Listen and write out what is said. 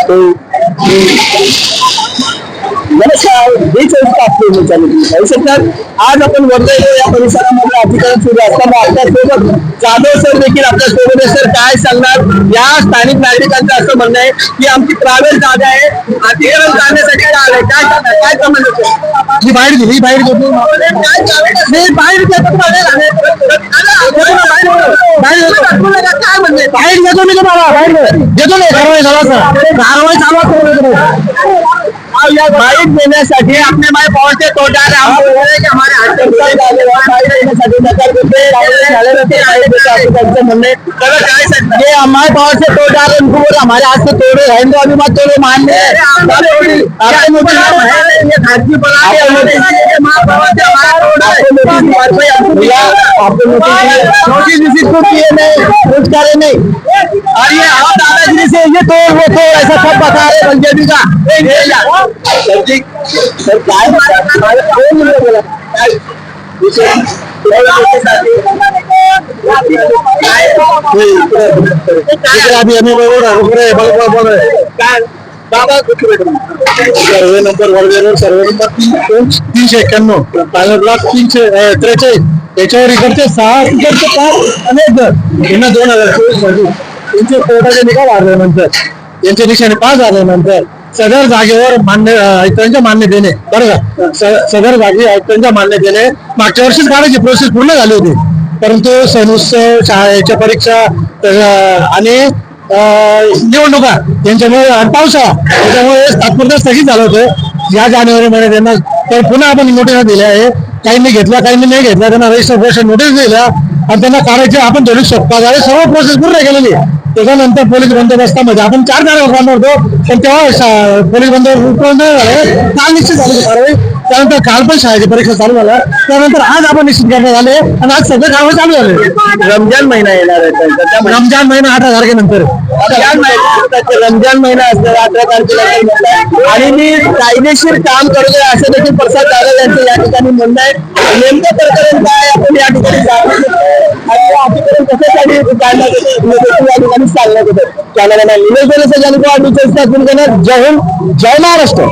पाहतो नमस्कार, मी पाहू शकतात. आज आपण वर्धा या परिसरामध्ये अतिक्रमण सुरू असताना आपल्यासोबत जाधव सर देखील आपल्या सोबत आहे. सर काय सांगणार? या स्थानिक नागरिकांचं असं म्हणणं आहे की आमची प्रायव्हेट जागा आहे, अतिक्रमण करण्यासाठी आलंय. काय सांगणार? काय समजलं? ही बाहेर गेली, बाहेर घेतो बाहेर काय म्हणणे? बाहेर घेतो मी तुम्हाला, बाहेर घेतो नाही. कारवाई चालू बाईक देण्यासाठी अपने माय पहुंचे तो डाले हमारे हाथ ये हमारे पावर से तो डाले उनको बोला हमारे हाथ से तोड़े रहेंगे अभी मत तोड़े मानने कुछ करे नहीं और ये दादागिरी से ये तोड़ वो तोड़ ऐसा सब बता रहे पंजाबी का सर्वे नंबर वर्गेवर सर्वे नंबर 391 ब्लॉक 343 त्याच्यावर इकडचे 6 इकडचे 5 अनेक घर यांना 2024 मध्ये त्यांचे कोर्टाचे निकाल आल्यानंतर यांच्या निशाने 5 आल्यानंतर सदर जागेवर आयुक्तांच्या मान्यतेने बरं का सदर जागी आयुक्तांच्या मान्यतेने मागच्या वर्षीच काढायची प्रोसेस पूर्ण झाली होती, परंतु सण उत्सव शाळेच्या परीक्षा आणि निवडणुका यांच्यामुळे पावसाळा त्याच्यामुळे तात्पुरतं स्थगित झालं होतं. या जानेवारी महिन्यात त्यांना तर पुन्हा आपण नोटीस दिल्या आहे. काहींनी घेतल्या काहींनी नाही घेतल्या, त्यांना रजिस्ट्रेशन नोटीस दिल्या आणि त्यांना काढायचे आपण धोरण सोपवाद्वारे सर्व प्रोसेस पूर्ण केलेली आहे. त्याच्यानंतर पोलीस बंदोबस्तामध्ये आपण 4 तारखेला होतो, पण तेव्हा पोलीस बंदोबस्त काल निश्चित झाली कारवाई. त्यानंतर काल पण शाळेची परीक्षा चालू झाल्या, त्यानंतर आज आपण निश्चित करण्यात आले आणि आज सगळं कारवाई चालू झाले. रमजान महिना येणार आहे, रमजान महिना 18 तारखेनंतर रमजान महिना असणार 18 तारखेला आणि मी कायदेशीर काम करतोय असं देखील प्रसाद जाधव यांचं या ठिकाणी म्हणणं आहे. नेमकं प्रकरण काय आपण या ठिकाणी जाणून घेतोय आणि अतिक्रमण कशासाठी या ठिकाणी चालण्यात होतं. कॅमेरामॅन निलेश जय हिंद, जय महाराष्ट्र.